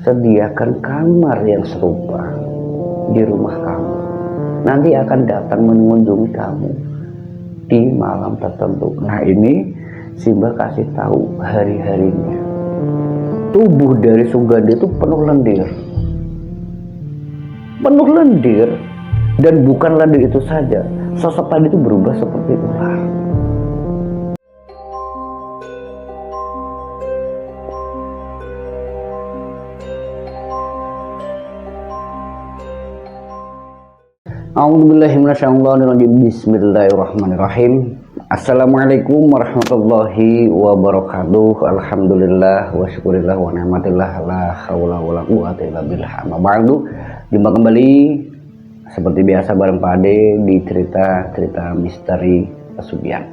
sediakan kamar yang serupa di rumah kamu. Nanti akan datang mengunjungi kamu di malam tertentu. Nah, ini Simba kasih tahu hari-harinya. Tubuh dari Suganda itu penuh lendir. Penuh lendir, dan bukan lendir itu saja. Sosok tadi itu berubah seperti ular. Bismillahirrahmanirrahim. Assalamualaikum warahmatullahi wabarakatuh. Alhamdulillah wa syukurillah wa ni'matillah la haula wa la quwwata illa billah. Amma ba'du. Jumpa kembali seperti biasa bareng Pak Ade di cerita misteri pesugihan.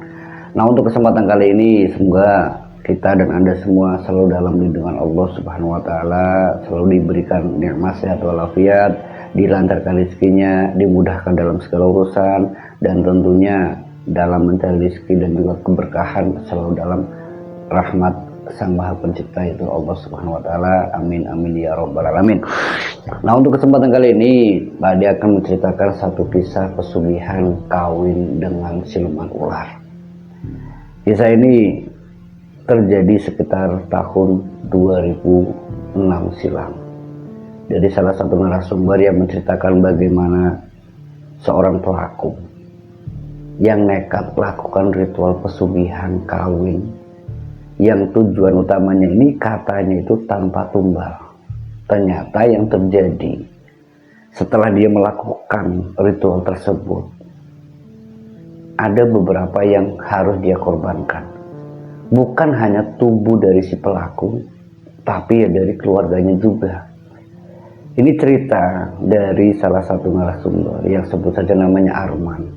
Nah, untuk kesempatan kali ini semoga kita dan Anda semua selalu dalam lindungan Allah Subhanahu wa taala, selalu diberikan nikmat sehat walafiat, dilancarkan rezekinya, dimudahkan dalam segala urusan, dan tentunya dalam mencari rezeki dan juga keberkahan selalu dalam rahmat Sang Maha Pencipta, itu Allah Subhanahu wa taala. Amin amin ya rabbal alamin. Nah, untuk kesempatan kali ini Pak Ade akan menceritakan satu kisah pesugihan kawin dengan siluman ular. Kisah ini terjadi sekitar tahun 2006 silam. Dari salah satu narasumber yang menceritakan bagaimana seorang pelaku yang nekat melakukan ritual pesugihan kawin yang tujuan utamanya ini katanya itu tanpa tumbal. Ternyata yang terjadi setelah dia melakukan ritual tersebut, ada beberapa yang harus dia korbankan. Bukan hanya tubuh dari si pelaku, tapi ya dari keluarganya juga. Ini cerita dari salah satu narasumber yang sebut saja namanya Arman.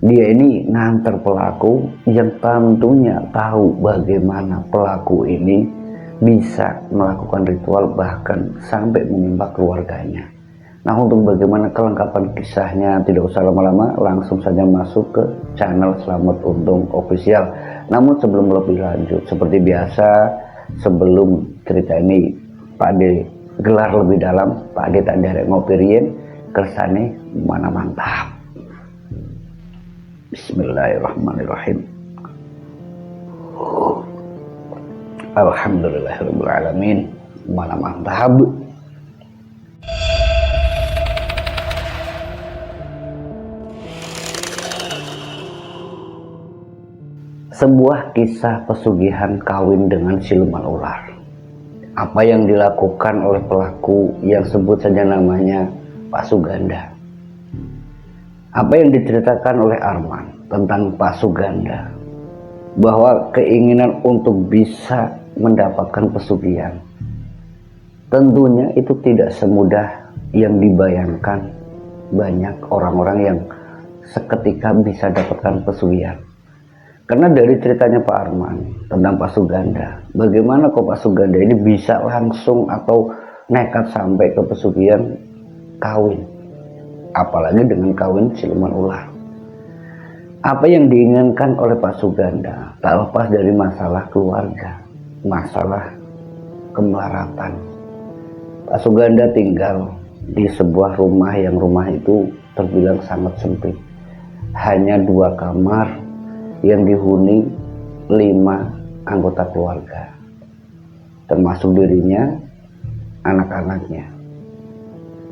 Dia ini nganter pelaku yang tentunya tahu bagaimana pelaku ini bisa melakukan ritual bahkan sampai menimpa keluarganya. Nah, untuk bagaimana kelengkapan kisahnya tidak usah lama-lama, langsung saja masuk ke channel Selamat Untung Official. Namun sebelum lebih lanjut, seperti biasa sebelum cerita ini Pak Ade gelar lebih dalam, Pak Ade tak derek ngopirien kersane mana mantap. Bismillahirrahmanirrahim. Alhamdulillahirabbil alamin. Mana mantap. Sebuah kisah pesugihan kawin dengan siluman ular. Apa yang dilakukan oleh pelaku yang sebut saja namanya Pak Suganda. Apa yang diceritakan oleh Arman tentang Pak Suganda, bahwa keinginan untuk bisa mendapatkan pesugihan tentunya itu tidak semudah yang dibayangkan banyak orang-orang yang seketika bisa dapatkan pesugihan. Karena dari ceritanya Pak Arman tentang Pak Suganda, bagaimana kok Pak Suganda ini bisa langsung atau nekat sampai ke pesugihan kawin, apalagi dengan kawin siluman ular. Apa yang diinginkan oleh Pak Suganda tak lepas dari masalah keluarga, masalah kemelaratan. Pak Suganda tinggal di sebuah rumah yang rumah itu terbilang sangat sempit. Hanya 2 kamar yang dihuni 5 anggota keluarga, termasuk dirinya, anak-anaknya.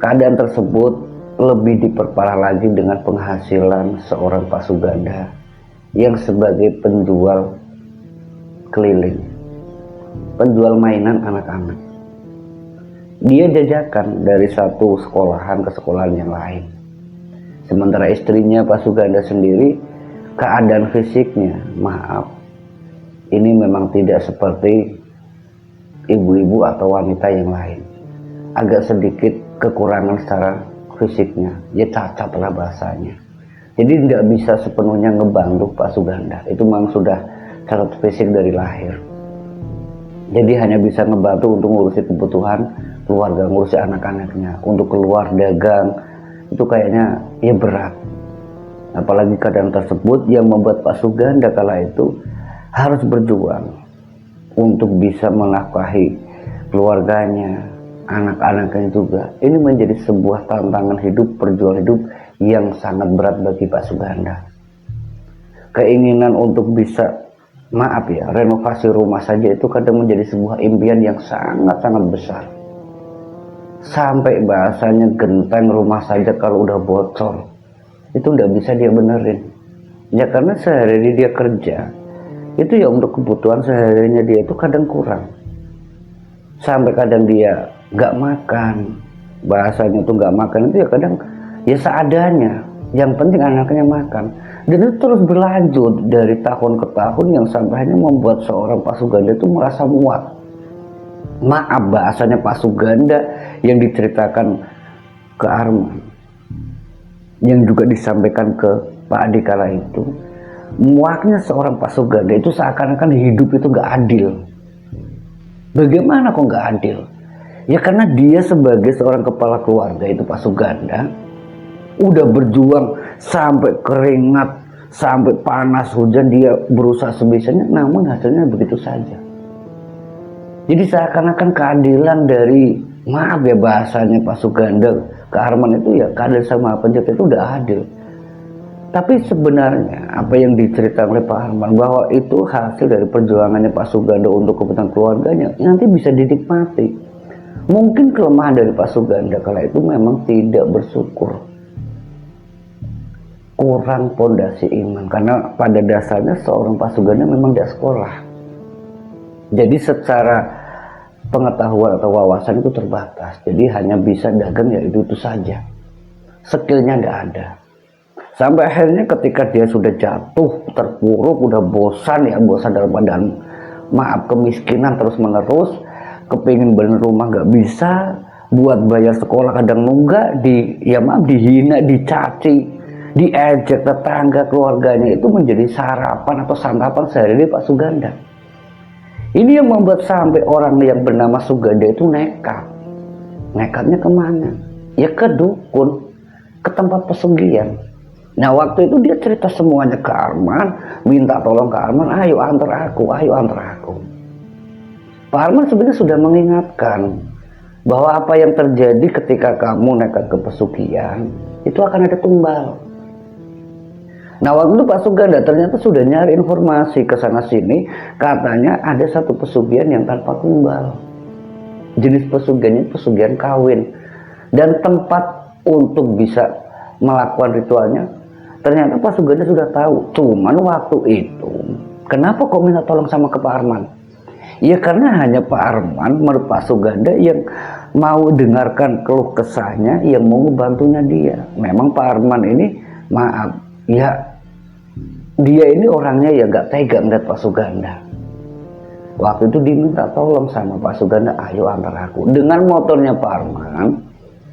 Keadaan tersebut lebih diperparah lagi dengan penghasilan seorang Pak Suganda yang sebagai penjual keliling, penjual mainan anak-anak. Dia jajakan dari satu sekolahan ke sekolahan yang lain. Sementara istrinya Pak Suganda sendiri, keadaan fisiknya, maaf, ini memang tidak seperti ibu-ibu atau wanita yang lain. Agak sedikit kekurangan secara fisiknya, ya cacat lah bahasanya. Jadi tidak bisa sepenuhnya ngebantu Pak Suganda. Itu memang sudah cacat fisik dari lahir. Jadi hanya bisa ngebantu untuk ngurusi kebutuhan keluarga, ngurusi anak-anaknya. Untuk keluar dagang, itu kayaknya ya berat. Apalagi keadaan tersebut yang membuat Pak Suganda kala itu harus berjuang untuk bisa menafkahi keluarganya, anak-anaknya juga. Ini menjadi sebuah tantangan hidup, perjuangan hidup yang sangat berat bagi Pak Suganda. Keinginan untuk bisa, maaf ya, renovasi rumah saja itu kadang menjadi sebuah impian yang sangat-sangat besar. Sampai bahasanya genteng rumah saja kalau udah bocor, itu udah bisa dia benerin. Ya karena sehari dia kerja, itu ya untuk kebutuhan seharinya dia itu kadang kurang. Sampai kadang dia nggak makan, bahasanya tuh nggak makan itu ya kadang ya seadanya, yang penting anaknya makan. Dan itu terus berlanjut dari tahun ke tahun yang sampai hanya membuat seorang Pak Suganda itu merasa muak. Maaf bahasanya Pak Suganda yang diceritakan ke Arman, yang juga disampaikan ke Pak Adi kala itu, muaknya seorang Pak Suganda itu seakan-akan hidup itu gak adil. Bagaimana kok gak adil? Ya karena dia sebagai seorang kepala keluarga itu Pak Suganda udah berjuang sampai keringat, sampai panas hujan, dia berusaha sebisanya, namun hasilnya begitu saja. Jadi seakan-akan keadilan dari, maaf ya bahasanya Pak Suganda ke Arman itu ya keadilan sama penjajah itu udah adil. Tapi sebenarnya apa yang diceritakan oleh Pak Arman bahwa itu hasil dari perjuangannya Pak Suganda untuk kepentingan keluarganya, nanti bisa dinikmati. Mungkin kelemahan dari Pak Suganda kala itu memang tidak bersyukur, kurang pondasi iman, karena pada dasarnya seorang Pak Suganda memang tidak sekolah. Jadi secara pengetahuan atau wawasan itu terbatas, jadi hanya bisa dagang ya itu saja, skillnya tidak ada. Sampai akhirnya ketika dia sudah jatuh terpuruk, udah bosan dalam keadaan maaf kemiskinan terus menerus, kepingin beli rumah nggak bisa, buat bayar sekolah kadang nunggak, dihina, dicaci, diejek tetangga keluarganya, itu menjadi sarapan atau santapan sehari-hari Pak Suganda. Ini yang membuat sampai orang yang bernama Suganda itu nekat. Nekatnya kemana? Ya ke dukun, ke tempat pesugihan. Nah waktu itu dia cerita semuanya ke Arman, minta tolong ke Arman, ayo antar aku, ayo antar aku. Pak Arman sebenarnya sudah mengingatkan bahwa apa yang terjadi ketika kamu nekat ke pesugihan, itu akan ada tumbal. Nah waktu itu Pak Suganda ternyata sudah nyari informasi ke sana sini, katanya ada satu pesugihan yang tanpa tumbal. Jenis pesugihannya pesugihan kawin, dan tempat untuk bisa melakukan ritualnya ternyata Pak Suganda sudah tahu. Cuman waktu itu kenapa kok minta tolong sama ke Pak Arman? Ya karena hanya Pak Arman menurut Pak Suganda yang mau dengarkan keluh kesahnya, yang mau membantunya dia. Memang Pak Arman ini maaf ya, dia ini orangnya ya gak tega ngeliat Pak Suganda. Waktu itu diminta tolong sama Pak Suganda, ayo antar aku. Dengan motornya Pak Arman,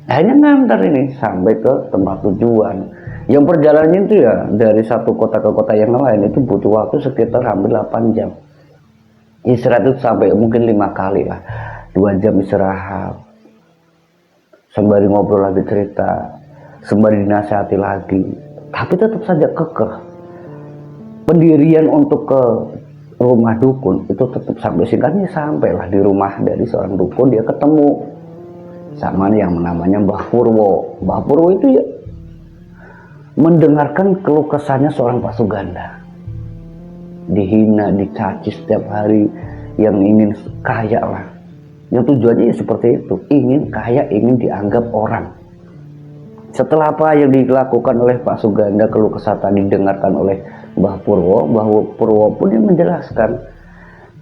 akhirnya ngantar ini sampai ke tempat tujuan. Yang perjalanannya itu ya dari satu kota ke kota yang lain itu butuh waktu sekitar hampir 8 jam. Istirahat itu sampai mungkin 5 kali lah. 2 jam istirahat, sembari ngobrol lagi cerita, sembari dinasihati lagi. Tapi tetap saja kekeh. Pendirian untuk ke rumah dukun itu tetap sampai, singkatnya sampailah di rumah dari seorang dukun, dia ketemu sama yang namanya Mbah Purwo. Mbah Purwo itu ya mendengarkan keluh kesahnya seorang Pak Suganda, dihina, dicaci setiap hari, yang ingin kaya lah, yang tujuannya ya seperti itu, ingin kaya, ingin dianggap orang. Setelah apa yang dilakukan oleh Pak Suganda, keluh kesah tadi didengarkan oleh Mbah Purwo, Mbah Purwo pun yang menjelaskan,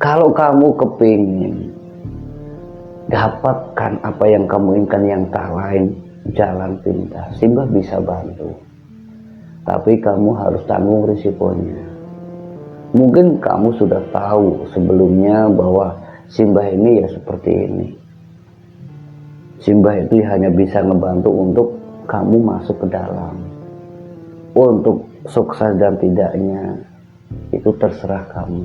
kalau kamu kepingin dapatkan apa yang kamu inginkan yang tak lain, jalan pintas, Simbah bisa bantu, tapi kamu harus tanggung risikonya. Mungkin kamu sudah tahu sebelumnya bahwa Simbah ini ya seperti ini. Simbah itu hanya bisa ngebantu untuk kamu masuk ke dalam. Untuk sukses dan tidaknya itu terserah kamu.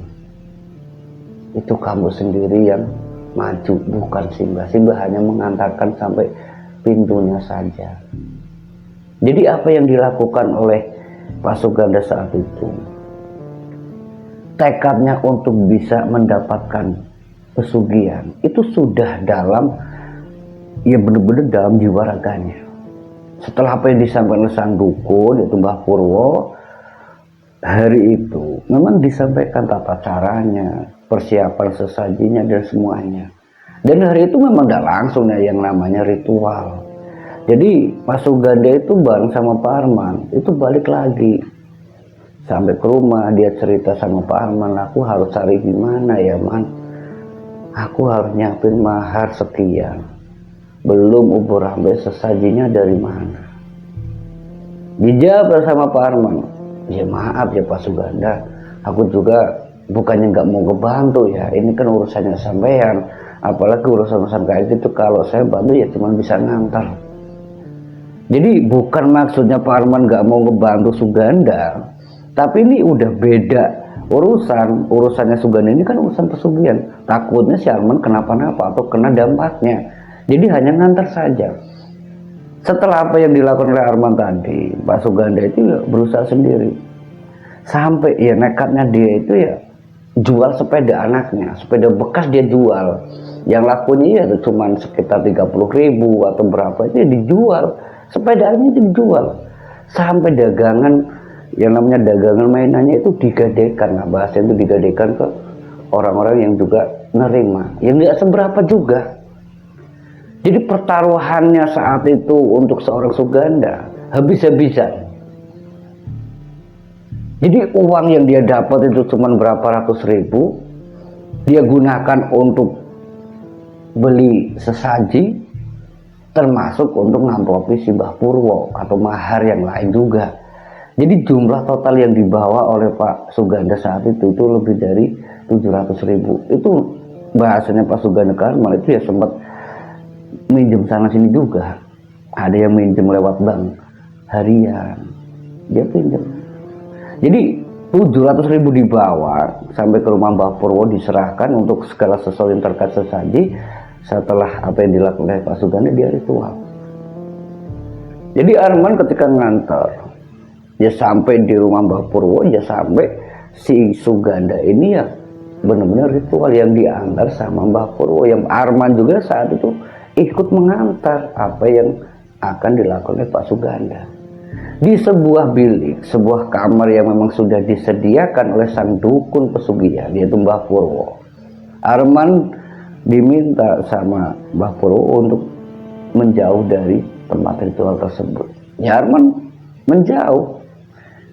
Itu kamu sendiri yang maju, bukan Simbah. Simbah hanya mengantarkan sampai pintunya saja. Jadi apa yang dilakukan oleh Pak Suganda saat itu, tekadnya untuk bisa mendapatkan pesugihan itu sudah dalam ya bener-bener dalam jiwa raganya. Setelah apa yang disampaikan oleh sang dukun yaitu Mbah Purwo, hari itu memang disampaikan tata caranya, persiapan sesajinya dan semuanya. Dan hari itu memang tidak langsung ya yang namanya ritual. Jadi Pak Suganda itu bareng sama Pak Arman itu balik lagi sampai ke rumah. Dia cerita sama Pak Arman, aku harus cari gimana ya Man, aku harus nyiapin mahar sekian, belum ubur rambe sesajinya dari mana. Dijawab sama Pak Arman, ya maaf ya Pak Suganda, aku juga bukannya nggak mau ngebantu ya, ini kan urusannya sampean, apalagi urusan kayak gitu kalau saya bantu ya cuma bisa ngantar. Jadi bukan maksudnya Pak Arman nggak mau ngebantu Suganda, tapi ini udah beda urusannya Suganda ini kan urusan pesugihan. Takutnya si Arman kenapa-napa atau kena dampaknya, jadi hanya ngantar saja. Setelah apa yang dilakukan oleh Arman tadi, Pak Suganda itu ya berusaha sendiri. Sampai ya nekatnya dia itu ya jual sepeda anaknya, sepeda bekas dia jual. Yang lakunya ya cuma sekitar 30.000 atau berapa itu ya dijual. Sepedanya itu dijual. Sampai dagangan yang namanya dagangan mainannya itu digadekan. Nah, bahasa itu digadekan ke orang-orang yang juga nerima. Yang nggak seberapa juga. Jadi pertaruhannya saat itu untuk seorang Suganda habis-habisan. Jadi uang yang dia dapat itu cuma berapa ratus ribu, dia gunakan untuk beli sesaji, termasuk untuk ngamplopi si Mbah Purwo atau mahar yang lain juga. Jadi jumlah total yang dibawa oleh Pak Suganda saat itu lebih dari 700.000. Itu bahasanya Pak Suganda Karmal itu ya sempat minjem sana sini juga. Ada yang minjem lewat bank harian, dia pinjam. Jadi 700.000 dibawa sampai ke rumah Mbah Purwo, diserahkan untuk segala sesuatu yang terkait sesaji. Setelah apa yang dilakukan oleh Pak Suganda, dia ritual. Jadi Arman ketika ngantar, ya sampai di rumah Mbah Purwo, ya sampai si Suganda ini ya benar-benar ritual yang diantar sama Mbah Purwo. Yang Arman juga saat itu ikut mengantar apa yang akan dilakukan oleh Pak Suganda. Di sebuah bilik, sebuah kamar yang memang sudah disediakan oleh sang dukun pesugihan, yaitu Mbah Purwo. Arman diminta sama Mbah Purwo untuk menjauh dari tempat ritual tersebut. Ya Arman menjauh.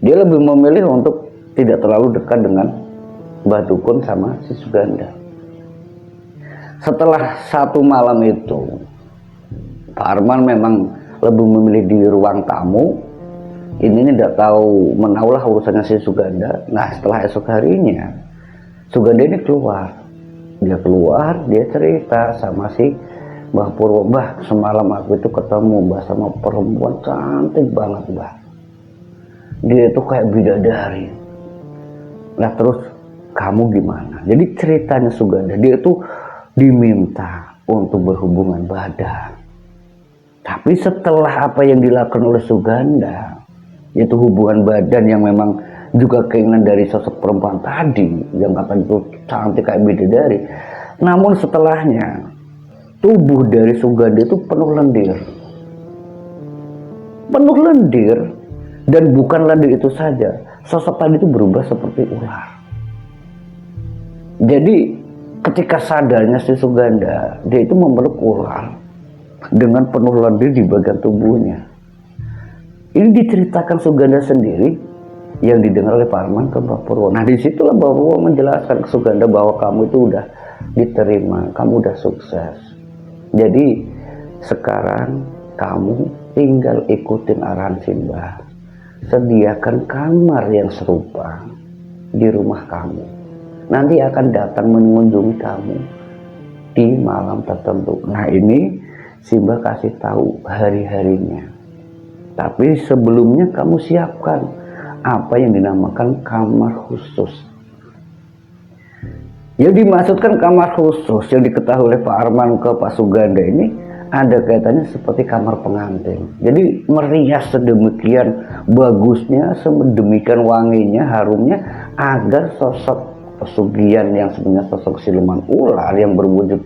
Dia lebih memilih untuk tidak terlalu dekat dengan Mbah Dukun sama si Suganda. Setelah satu malam itu, Pak Arman memang lebih memilih di ruang tamu. Ini tidak tahu menaulah urusannya si Suganda. Nah setelah esok harinya, Suganda ini keluar. Dia keluar, dia cerita sama si Mbah Purwo, Mbah semalam aku itu ketemu Mbah sama perempuan cantik banget Mbah. Dia itu kayak bidadari. Nah terus kamu gimana? Jadi ceritanya Suganda, dia itu diminta untuk berhubungan badan. Tapi setelah apa yang dilakukan oleh Suganda, yaitu hubungan badan yang memang juga keinginan dari sosok perempuan tadi yang kata itu cantik kayak bidadari, namun setelahnya tubuh dari Suganda itu penuh lendir, dan bukan lendir itu saja, sosok tadi itu berubah seperti ular. Jadi ketika sadarnya si Suganda, dia itu memeluk ular dengan penuh lendir di bagian tubuhnya. Ini diceritakan Suganda sendiri yang didengar oleh Pak Arman ke Mbah Purwo. Nah disitulah Mbah Purwo menjelaskan ke Suganda bahwa kamu itu udah diterima, kamu udah sukses. Jadi sekarang kamu tinggal ikutin arahan Simbah, sediakan kamar yang serupa di rumah kamu. Nanti akan datang mengunjungi kamu di malam tertentu. Nah ini Simbah kasih tahu hari-harinya. Tapi sebelumnya kamu siapkan apa yang dinamakan kamar khusus. Yang dimaksudkan kamar khusus yang diketahui oleh Pak Arman ke Pak Suganda ini ada kaitannya seperti kamar pengantin. Jadi merias sedemikian bagusnya, sedemikian wanginya, harumnya, agar sosok pesugihan yang sebenarnya sosok siluman ular yang berwujud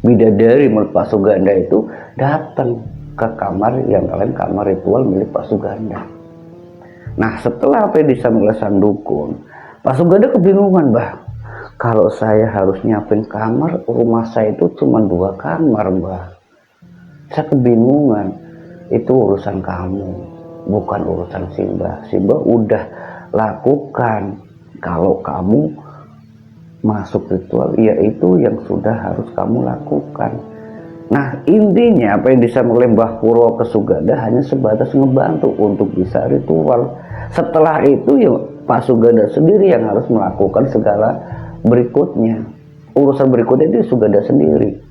bidadari menurut Pak Suganda itu datang ke kamar yang lain, kamar ritual milik Pak Suganda. Nah, setelah apa yang disampaikan oleh sang dukun, Pak Suganda kebingungan, Mbah. Kalau saya harus nyiapin kamar, rumah saya itu cuma 2 kamar, Mbah. Saya kebingungan. Itu urusan kamu, bukan urusan Simbah. Simbah udah lakukan. Kalau kamu masuk ritual, yaitu yang sudah harus kamu lakukan. Nah, intinya apa yang disampaikan oleh Mbah Purwo ke Suganda hanya sebatas ngebantu untuk bisa ritual. Setelah itu ya Pak Suganda sendiri yang harus melakukan segala berikutnya. Urusan berikutnya itu Suganda sendiri.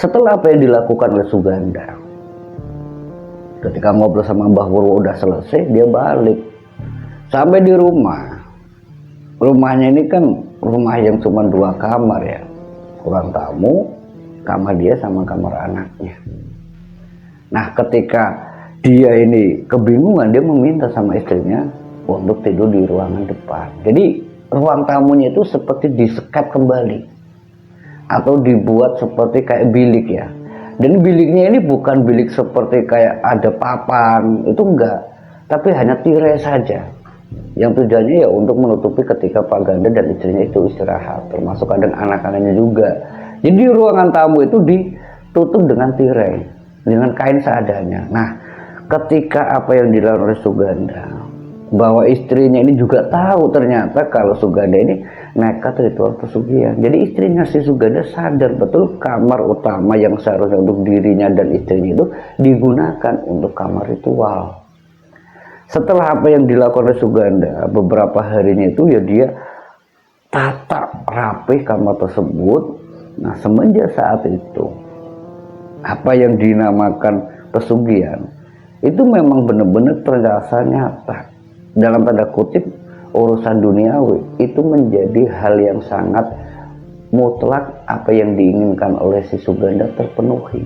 Setelah apa yang dilakukan oleh Suganda, ketika ngobrol sama Mbah Purwo udah selesai, dia balik. Sampai di rumah. Rumahnya ini kan rumah yang cuma 2 kamar ya. Ruang tamu, kamar dia sama kamar anaknya. Nah, ketika dia ini kebingungan, dia meminta sama istrinya untuk tidur di ruangan depan. Jadi ruang tamunya itu seperti disekat kembali atau dibuat seperti kayak bilik ya. Dan biliknya ini bukan bilik seperti kayak ada papan, itu enggak, tapi hanya tirai saja. Yang tujuannya ya untuk menutupi ketika Pak Ganda dan istrinya itu istirahat, termasuk kadang anak-anaknya juga. Jadi ruangan tamu itu ditutup dengan tirai, dengan kain seadanya. Nah, ketika apa yang dilakukan oleh Suganda, bahwa istrinya ini juga tahu ternyata kalau Suganda ini nekat ritual pesugihan. Jadi istrinya si Suganda sadar betul kamar utama yang seharusnya untuk dirinya dan istrinya itu digunakan untuk kamar ritual. Setelah apa yang dilakukan oleh Suganda, beberapa harinya itu ya dia tata rapi kamar tersebut. Nah, semenjak saat itu, apa yang dinamakan pesugihan itu memang benar-benar terasa nyata. Dalam tanda kutip, urusan duniawi itu menjadi hal yang sangat mutlak. Apa yang diinginkan oleh si Suganda terpenuhi.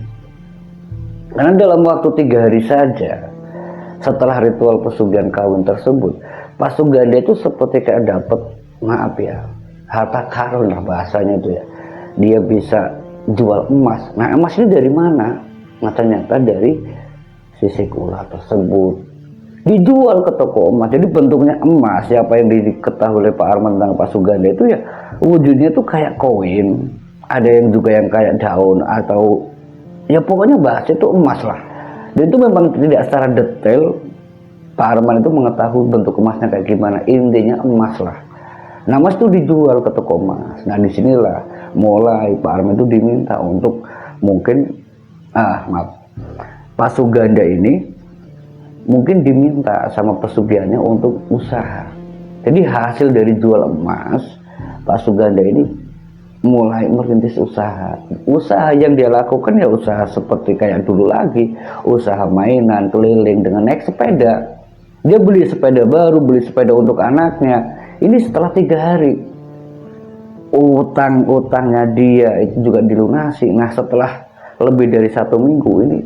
Karena dalam waktu 3 hari saja setelah ritual pesugihan kawin tersebut, Pak Suganda itu seperti kayak dapat, maaf ya, harta karun lah bahasanya itu ya. Dia bisa jual emas. Nah, emas ini dari mana? Nah, ternyata dari sisik ular tersebut dijual ke toko emas. Jadi bentuknya emas. Siapa yang diketahui oleh Pak Arman tentang Pak Suganda itu ya wujudnya tuh kayak koin. Ada yang juga yang kayak daun atau ya pokoknya bahasa itu emas lah. Dan itu memang tidak secara detail Pak Arman itu mengetahui bentuk emasnya kayak gimana. Intinya emas lah. Nah, emas itu dijual ke toko emas. Nah, disinilah mulai Pak Arman itu diminta untuk mungkin Pak Suganda ini mungkin diminta sama pesugihannya untuk usaha. Jadi hasil dari jual emas, Pak Suganda ini mulai merintis usaha. Usaha yang dia lakukan ya usaha seperti kayak dulu lagi, usaha mainan keliling dengan naik sepeda. Dia beli sepeda baru, beli sepeda untuk anaknya. Ini setelah 3 hari. Utang-utangnya dia itu juga dilunasi. Nah, setelah lebih dari 1 minggu ini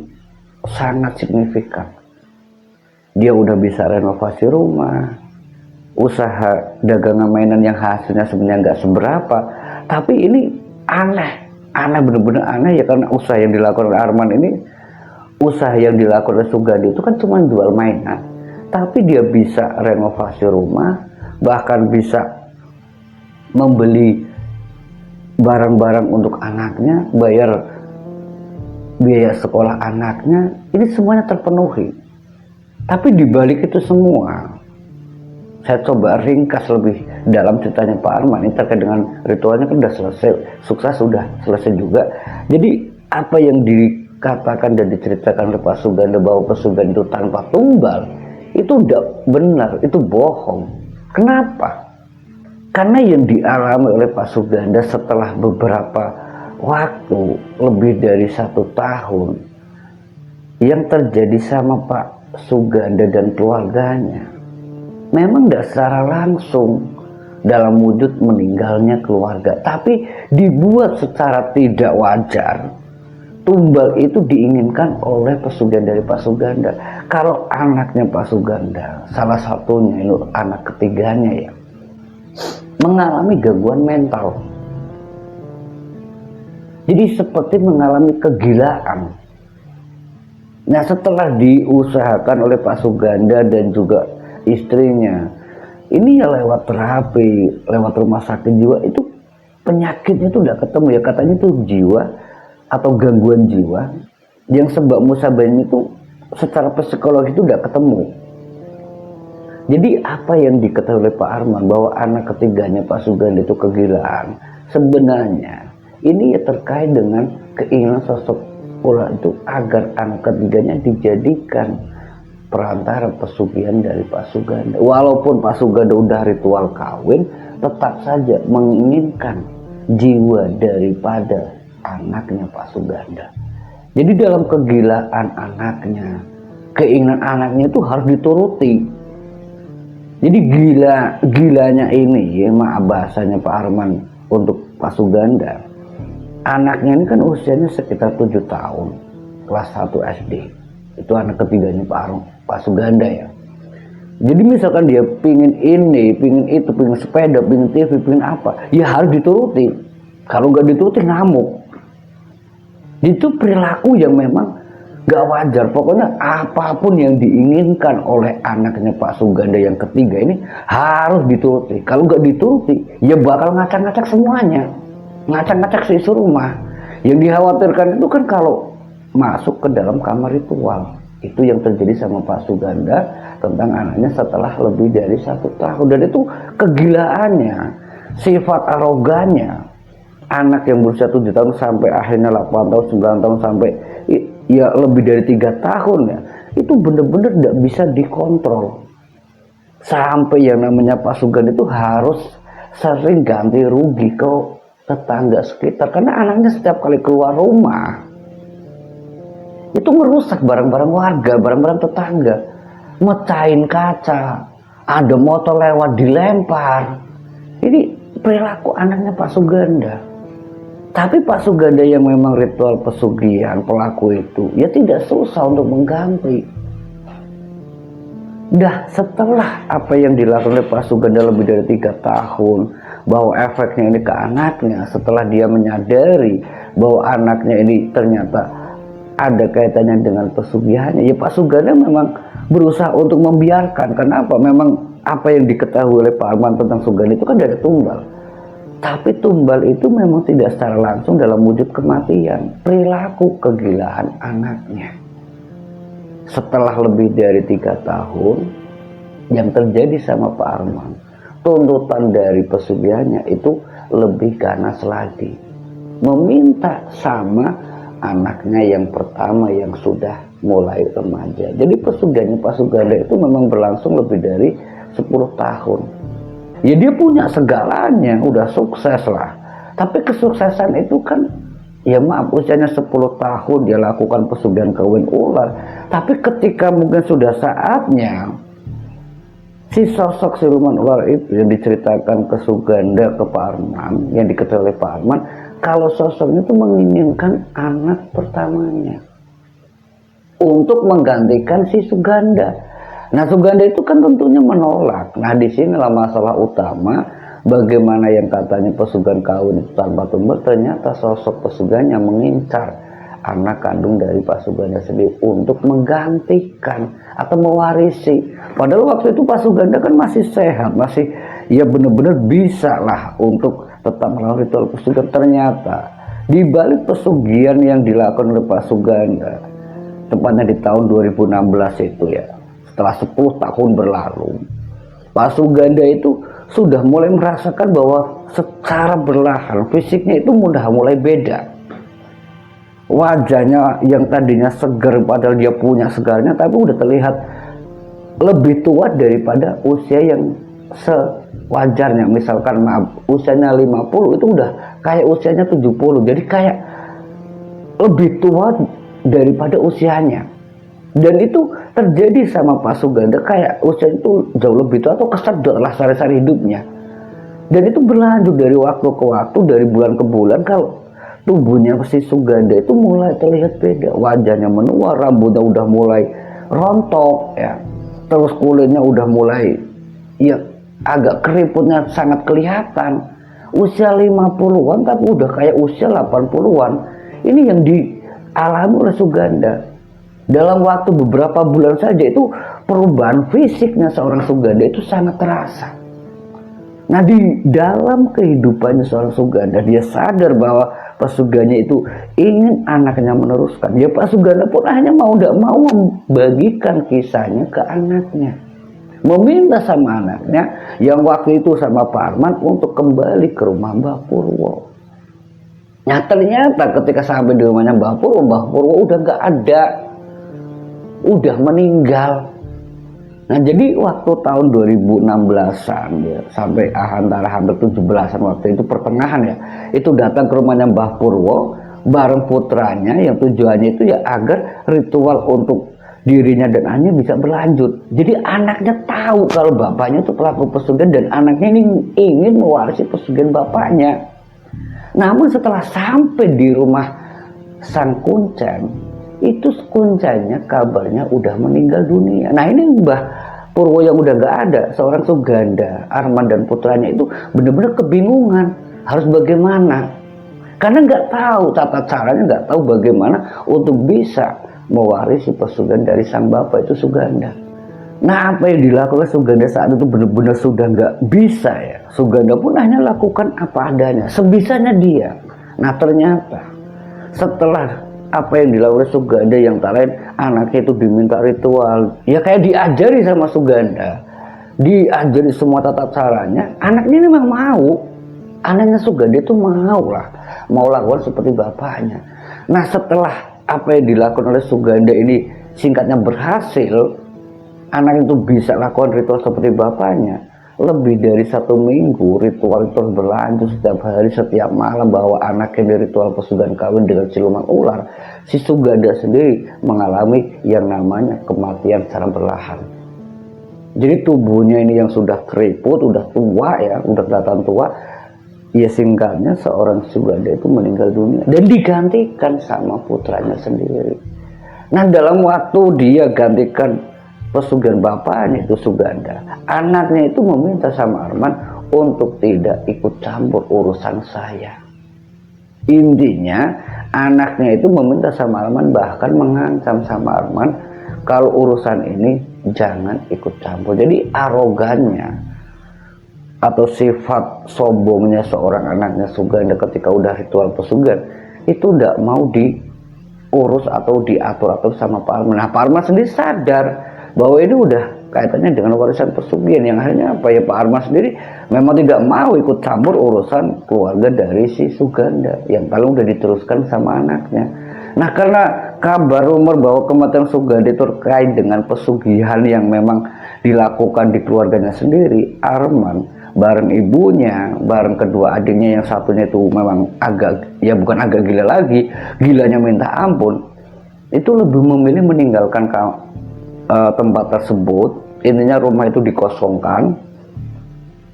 sangat signifikan. Dia udah bisa renovasi rumah, usaha dagangan mainan yang hasilnya sebenarnya nggak seberapa, tapi ini aneh bener-bener aneh ya, karena usaha yang dilakukan oleh Arman ini, usaha yang dilakukan oleh Suganda itu kan cuma jual mainan, tapi dia bisa renovasi rumah, bahkan bisa membeli barang-barang untuk anaknya, bayar biaya sekolah anaknya, ini semuanya terpenuhi. Tapi dibalik itu semua, saya coba ringkas lebih dalam ceritanya Pak Arman ini terkait dengan ritualnya kan udah selesai, sukses sudah selesai juga. Jadi apa yang dikatakan dan diceritakan oleh Pak Suganda bahwa pesugihan itu tanpa tumbal, itu tidak benar, itu bohong. Kenapa? Karena yang dialami oleh Pak Suganda setelah beberapa waktu, lebih dari 1 tahun, yang terjadi sama Pak Suganda dan keluarganya memang tidak secara langsung dalam wujud meninggalnya keluarga, tapi dibuat secara tidak wajar. Tumbal itu diinginkan oleh pesugihan dari Pak Suganda. Kalau anaknya Pak Suganda, salah satunya itu anak ketiganya ya, mengalami gangguan mental. Jadi seperti mengalami kegilaan. Nah, setelah diusahakan oleh Pak Suganda dan juga istrinya, ini ya lewat terapi, lewat rumah sakit jiwa, itu penyakitnya itu udah ketemu ya, katanya itu jiwa atau gangguan jiwa yang sebab musabah ini tuh secara psikologi itu udah ketemu. Jadi apa yang diketahui oleh Pak Arman bahwa anak ketiganya Pak Suganda itu kegilaan, sebenarnya ini ya terkait dengan keinginan sosok ular itu agar anak ketiganya dijadikan perantara pesugihan dari Pak Suganda. Walaupun Pak Suganda udah ritual kawin, tetap saja menginginkan jiwa daripada anaknya Pak Suganda. Jadi dalam kegilaan anaknya, keinginan anaknya itu harus dituruti. Jadi gilanya ini, ya maaf bahasanya Pak Arman untuk Pak Suganda, anaknya ini kan usianya sekitar 7 tahun, kelas 1 SD. Itu anak ketiganya Pak Suganda ya. Jadi misalkan dia pingin ini, pingin itu, pingin sepeda, pingin TV, pingin apa, ya harus dituruti. Kalau nggak dituruti ngamuk. Itu perilaku yang memang gak wajar. Pokoknya apapun yang diinginkan oleh anaknya Pak Suganda yang ketiga ini harus dituruti. Kalau nggak dituruti, ya bakal ngacak-ngacak semuanya, ngacak-ngacak seisi rumah. Yang dikhawatirkan itu kan kalau masuk ke dalam kamar ritual. Itu yang terjadi sama Pak Suganda tentang anaknya setelah lebih dari 1 tahun. Dan itu kegilaannya, sifat arogannya. Anak yang berusia 7 tahun sampai akhirnya 8 tahun, 9 tahun sampai ya lebih dari 3 tahun ya, itu benar-benar tidak bisa dikontrol. Sampai yang namanya Pak Suganda itu harus sering ganti rugi ke tetangga sekitar, karena anaknya setiap kali keluar rumah itu merusak barang-barang warga, barang-barang tetangga, mecahin kaca, ada motor lewat dilempar. Ini perilaku anaknya Pak Suganda. Tapi Pak Suganda yang memang ritual pesugihan pelaku itu ya tidak susah untuk mengganti. Setelah apa yang dilakukan oleh Pak Suganda lebih dari 3 tahun, bahwa efeknya ini ke anaknya, setelah dia menyadari bahwa anaknya ini ternyata ada kaitannya dengan pesugihannya, ya Pak Suganda memang berusaha untuk membiarkan. Kenapa? Memang apa yang diketahui oleh Pak Arman tentang Suganda itu kan dari tumbal. Tapi tumbal itu memang tidak secara langsung dalam wujud kematian. Perilaku kegilaan anaknya. Setelah lebih dari 3 tahun, yang terjadi sama Pak Arman, tuntutan dari pesugihannya itu lebih ganas lagi. Meminta sama anaknya yang pertama yang sudah mulai remaja. Jadi pesugihannya Pak Suganda itu memang berlangsung lebih dari 10 tahun. Ya dia punya segalanya, udah sukses lah. Tapi kesuksesan itu kan, ya maaf, usianya 10 tahun dia lakukan pesugihan kawin ular. Tapi ketika mungkin sudah saatnya, si sosok siluman ular itu yang diceritakan ke Suganda, ke Pak Arman, yang diketahui oleh Pak Arman, kalau sosoknya itu menginginkan anak pertamanya untuk menggantikan si Suganda. Nah, Suganda itu kan tentunya menolak. Nah, di sinilah masalah utama, bagaimana yang katanya pesugihan kawin itu tanpa tumbal, ternyata sosok pesugihannya mengincar anak kandung dari Pak Suganda sendiri untuk menggantikan atau mewarisi. Padahal waktu itu Pak Suganda kan masih sehat, masih ya benar-benar bisa lah untuk tetap melakukan ritual pesugihan. Ternyata di balik pesugihan yang dilakukan oleh Pak Suganda, tepatnya di tahun 2016 itu ya, setelah 10 tahun berlalu, Pak Suganda itu sudah mulai merasakan bahwa secara perlahan fisiknya itu mulai beda. Wajahnya yang tadinya segar, padahal dia punya segarnya, tapi udah terlihat lebih tua daripada usia yang sewajarnya. Misalkan maaf, usianya 50 itu udah kayak usianya 70. Jadi kayak lebih tua daripada usianya. Dan itu terjadi sama Pak Suganda, kayak usia itu jauh lebih tua atau kesedot lah sehari-hari hidupnya. Dan itu berlanjut dari waktu ke waktu, dari bulan ke bulan. Kalau tubuhnya si Suganda itu mulai terlihat beda, wajahnya menua, rambutnya udah mulai rontok ya, terus kulitnya udah mulai ya agak keriputnya sangat kelihatan, usia 50-an tapi udah kayak usia 80-an. Ini yang dialami oleh Suganda. Dalam waktu beberapa bulan saja itu perubahan fisiknya seorang Suganda itu sangat terasa. Nah, di dalam kehidupannya seorang Suganda, dia sadar bahwa Pasuganda itu ingin anaknya meneruskan. Ya, Pak Suganda pun hanya tidak mau membagikan kisahnya ke anaknya. Meminta sama anaknya yang waktu itu sama Pak Arman untuk kembali ke rumah Mbah Purwo. Nah, ternyata ketika sampai di rumahnya Mbah Purwo udah gak ada, udah meninggal. Nah, jadi waktu tahun 2016-an ya, sampai antara hampir 17-an waktu itu pertengahan ya, itu datang ke rumahnya Mbah Purwo bareng putranya yang tujuannya itu ya agar ritual untuk dirinya dan anaknya bisa berlanjut. Jadi anaknya tahu kalau bapaknya itu pelaku pesugihan dan anaknya ini ingin mewarisi pesugihan bapaknya. Namun setelah sampai di rumah sang kuncen, itu kuncennya kabarnya udah meninggal dunia. Nah, ini Mbah Purwo yang udah gak ada, seorang Suganda, Arman dan putranya itu benar-benar kebingungan harus bagaimana, karena nggak tahu tata caranya, nggak tahu bagaimana untuk bisa mewarisi pesugihan dari sang bapak itu Suganda. Nah, apa yang dilakukan Suganda saat itu benar-benar sudah nggak bisa ya. Suganda pun hanya lakukan apa adanya, sebisanya dia. Nah, ternyata setelah apa yang dilakukan Suganda yang tak lain, anaknya itu diminta ritual, ya kayak diajari sama Suganda, diajari semua tata caranya. Anaknya ini memang mau, anaknya Suganda itu mau lakukan seperti bapaknya. Nah, setelah apa yang dilakukan oleh Suganda ini singkatnya berhasil, anak itu bisa lakukan ritual seperti bapaknya. Lebih dari 1 minggu ritual itu berlanjut setiap hari, setiap malam, bahwa anaknya dari ritual pesugihan kawin dengan siluman ular. Si Suganda sendiri mengalami yang namanya kematian secara perlahan. Jadi tubuhnya ini yang sudah keriput, udah tua ya, udah kelihatan tua. Ya, singkatnya seorang Suganda itu meninggal dunia dan digantikan sama putranya sendiri. Nah, dalam waktu dia gantikan pesugihan bapaknya itu Suganda, anaknya itu meminta sama Arman untuk tidak ikut campur urusan saya. Intinya anaknya itu meminta sama Arman, bahkan mengancam sama Arman kalau urusan ini jangan ikut campur. Jadi arogannya atau sifat sombongnya seorang anaknya Suganda ketika udah ritual pesugihan itu tidak mau diurus atau diatur-atur sama Pak Arman. Nah, Pak Arman sendiri sadar bahwa ini udah kaitannya dengan warisan pesugihan, yang akhirnya apa ya, Pak Arman sendiri memang tidak mau ikut campur urusan keluarga dari si Suganda yang paling udah diteruskan sama anaknya. Nah, karena kabar rumor bahwa kematian Suganda itu terkait dengan pesugihan yang memang dilakukan di keluarganya sendiri, Arman bareng ibunya, bareng kedua adiknya yang satunya itu memang bukan agak gila lagi, gilanya minta ampun, itu lebih memilih meninggalkan tempat tersebut. Intinya rumah itu dikosongkan,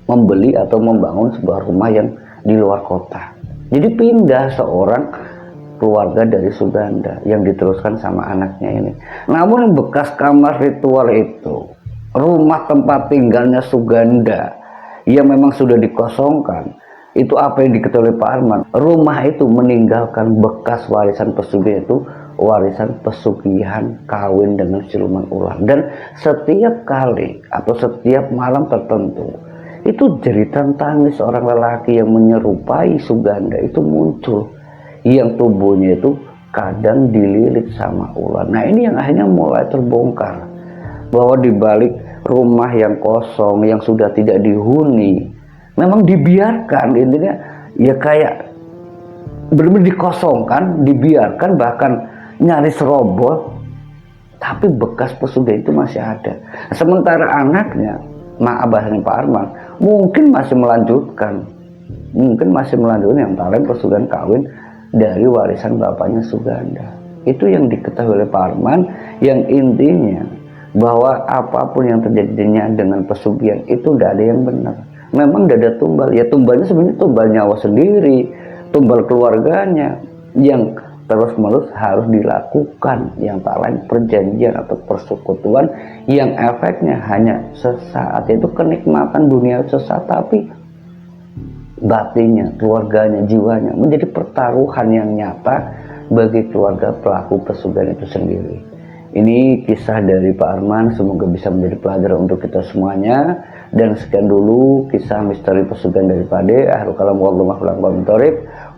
membeli atau membangun sebuah rumah yang di luar kota. Jadi pindah seorang keluarga dari Suganda yang diteruskan sama anaknya ini. Namun bekas kamar ritual itu, rumah tempat tinggalnya Suganda yang memang sudah dikosongkan, itu apa yang diketahui Pak Arman, rumah itu meninggalkan bekas warisan pesugihan, itu warisan pesugihan kawin dengan siluman ular. Dan setiap kali atau setiap malam tertentu itu jeritan tangis seorang lelaki yang menyerupai Suganda itu muncul, yang tubuhnya itu kadang dililit sama ular. Nah, ini yang akhirnya mulai terbongkar bahwa di balik rumah yang kosong, yang sudah tidak dihuni, memang dibiarkan, intinya ya kayak benar-benar dikosongkan, dibiarkan, bahkan nyaris roboh, tapi bekas pesugihan itu masih ada. Sementara anaknya, bahasanya Pak Arman, mungkin masih melanjutkan yang talent pesugihan kawin dari warisan bapaknya Suganda. Itu yang diketahui oleh Pak Arman, yang intinya bahwa apapun yang terjadinya dengan pesugihan itu tidak ada yang benar. Memang tidak ada tumbal, ya tumbalnya sebenarnya tumbal nyawa sendiri, tumbal keluarganya yang terus-menerus harus dilakukan, yang tak lain perjanjian atau persekutuan yang efeknya hanya sesaat, itu kenikmatan dunia sesaat, tapi batinnya, keluarganya, jiwanya, menjadi pertaruhan yang nyata bagi keluarga pelaku pesugihan itu sendiri. Ini kisah dari Pak Arman, semoga bisa menjadi pelajaran untuk kita semuanya. Dan sekian dulu kisah misteri pesugihan dari Pak Ade. Akhirul kalam,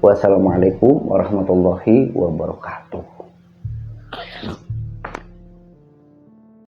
wassalamualaikum warahmatullahi wabarakatuh.